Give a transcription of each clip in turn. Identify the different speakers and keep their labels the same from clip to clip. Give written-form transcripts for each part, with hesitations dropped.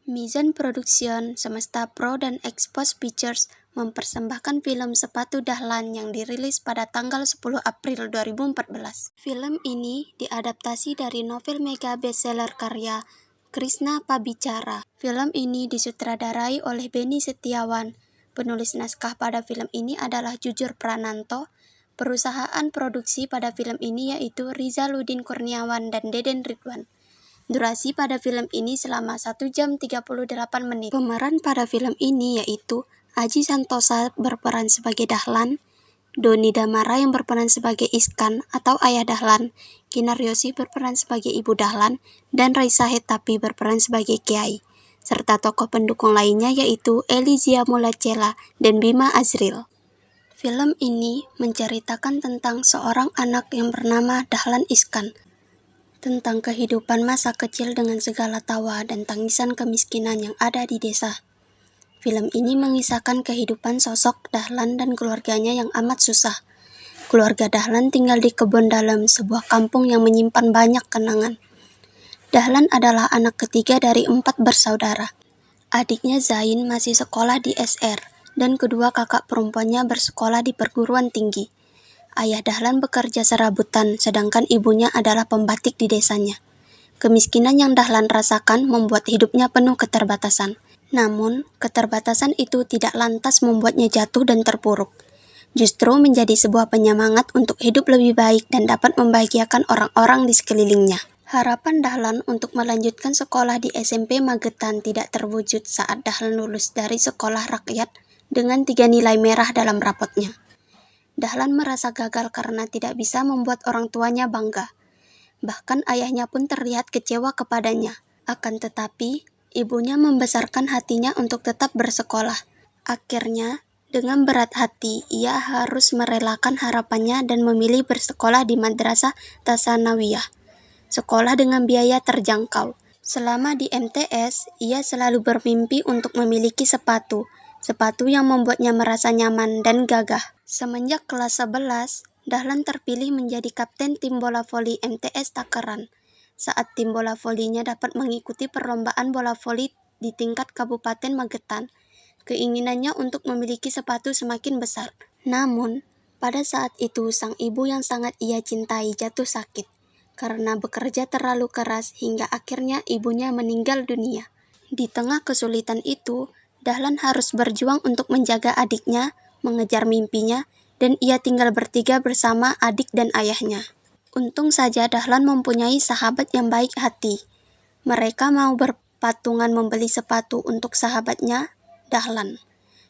Speaker 1: Mizan Production, Semesta Pro dan Expose Pictures mempersembahkan film Sepatu Dahlan yang dirilis pada tanggal 10 April 2014. Film ini diadaptasi dari novel mega bestseller karya Krishna Pabicara. Film ini disutradarai oleh Benny Setiawan. Penulis naskah pada film ini adalah Jujur Prananto. Perusahaan produksi pada film ini yaitu Rizaluddin Kurniawan dan Deden Ridwan. Durasi pada film ini selama 1 jam 38 menit. Pemeran pada film ini yaitu Aji Santosa berperan sebagai Dahlan, Doni Damara yang berperan sebagai Iskan atau Ayah Dahlan, Kinar Yosi berperan sebagai Ibu Dahlan, dan Raisa Hetapi berperan sebagai Kiai, serta tokoh pendukung lainnya yaitu Elizia Mulacela dan Bima Azril. Film ini menceritakan tentang seorang anak yang bernama Dahlan Iskan, tentang kehidupan masa kecil dengan segala tawa dan tangisan kemiskinan yang ada di desa. Film ini mengisahkan kehidupan sosok Dahlan dan keluarganya yang amat susah. Keluarga Dahlan tinggal di kebun dalam sebuah kampung yang menyimpan banyak kenangan. Dahlan adalah anak ketiga dari 4 bersaudara. Adiknya Zain masih sekolah di SR, dan kedua kakak perempuannya bersekolah di perguruan tinggi. Ayah Dahlan bekerja serabutan, sedangkan ibunya adalah pembatik di desanya. Kemiskinan yang Dahlan rasakan membuat hidupnya penuh keterbatasan. Namun, keterbatasan itu tidak lantas membuatnya jatuh dan terpuruk. Justru menjadi sebuah penyemangat untuk hidup lebih baik dan dapat membahagiakan orang-orang di sekelilingnya. Harapan Dahlan untuk melanjutkan sekolah di SMP Magetan tidak terwujud saat Dahlan lulus dari sekolah rakyat dengan 3 nilai merah dalam rapotnya. Dahlan merasa gagal karena tidak bisa membuat orang tuanya bangga. Bahkan ayahnya pun terlihat kecewa kepadanya. Akan tetapi, ibunya membesarkan hatinya untuk tetap bersekolah. Akhirnya, dengan berat hati, ia harus merelakan harapannya dan memilih bersekolah di Madrasah Tasanawiyah, sekolah dengan biaya terjangkau. Selama di MTS, ia selalu bermimpi untuk memiliki sepatu yang membuatnya merasa nyaman dan gagah. Semenjak kelas 11, Dahlan terpilih menjadi kapten tim bola voli MTS Takeran. Saat tim bola volinya dapat mengikuti perlombaan bola voli di tingkat Kabupaten Magetan, keinginannya untuk memiliki sepatu semakin besar. Namun, pada saat itu sang ibu yang sangat ia cintai jatuh sakit karena bekerja terlalu keras hingga akhirnya ibunya meninggal dunia. Di tengah kesulitan itu, Dahlan harus berjuang untuk menjaga adiknya, mengejar mimpinya, dan ia tinggal bertiga bersama adik dan ayahnya. Untung saja Dahlan mempunyai sahabat yang baik hati. Mereka mau berpatungan membeli sepatu untuk sahabatnya, Dahlan.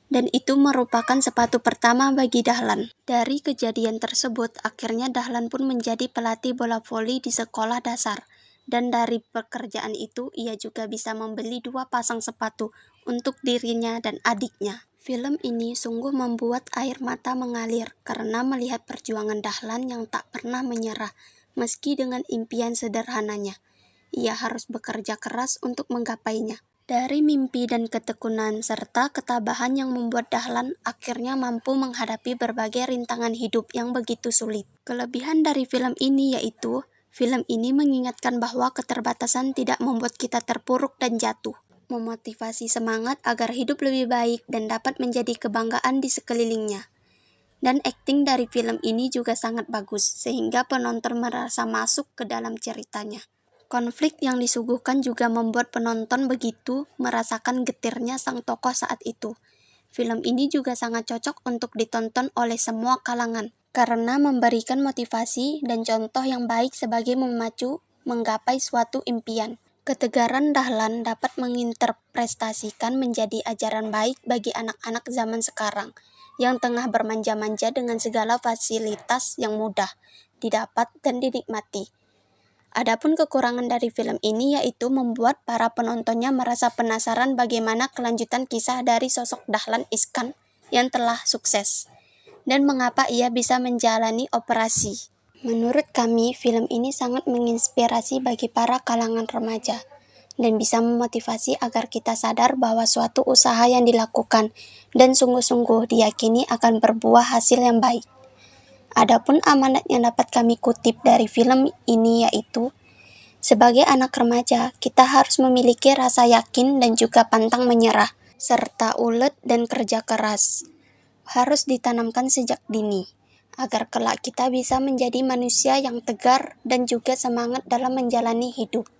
Speaker 1: Dan itu merupakan sepatu pertama bagi Dahlan. Dari kejadian tersebut, akhirnya Dahlan pun menjadi pelatih bola voli di sekolah dasar. Dan dari pekerjaan itu, ia juga bisa membeli 2 pasang sepatu untuk dirinya dan adiknya. Film ini sungguh membuat air mata mengalir karena melihat perjuangan Dahlan yang tak pernah menyerah, meski dengan impian sederhananya. Ia harus bekerja keras untuk menggapainya. Dari mimpi dan ketekunan serta ketabahan yang membuat Dahlan akhirnya mampu menghadapi berbagai rintangan hidup yang begitu sulit. Kelebihan dari film ini yaitu, film ini mengingatkan bahwa keterbatasan tidak membuat kita terpuruk dan jatuh, memotivasi semangat agar hidup lebih baik dan dapat menjadi kebanggaan di sekelilingnya. Dan akting dari film ini juga sangat bagus, sehingga penonton merasa masuk ke dalam ceritanya. Konflik yang disuguhkan juga membuat penonton begitu merasakan getirnya sang tokoh saat itu. Film ini juga sangat cocok untuk ditonton oleh semua kalangan, karena memberikan motivasi dan contoh yang baik sebagai memacu menggapai suatu impian. Ketegaran Dahlan dapat menginterpretasikan menjadi ajaran baik bagi anak-anak zaman sekarang, yang tengah bermanja-manja dengan segala fasilitas yang mudah didapat dan dinikmati. Adapun kekurangan dari film ini yaitu membuat para penontonnya merasa penasaran bagaimana kelanjutan kisah dari sosok Dahlan Iskan yang telah sukses, dan mengapa ia bisa menjalani operasi. Menurut kami, film ini sangat menginspirasi bagi para kalangan remaja, dan bisa memotivasi agar kita sadar bahwa suatu usaha yang dilakukan dan sungguh-sungguh diyakini akan berbuah hasil yang baik. Adapun amanat yang dapat kami kutip dari film ini yaitu, Sebagai anak remaja, kita harus memiliki rasa yakin dan juga pantang menyerah, serta ulet dan kerja keras. Harus ditanamkan sejak dini, agar kelak kita bisa menjadi manusia yang tegar dan juga semangat dalam menjalani hidup.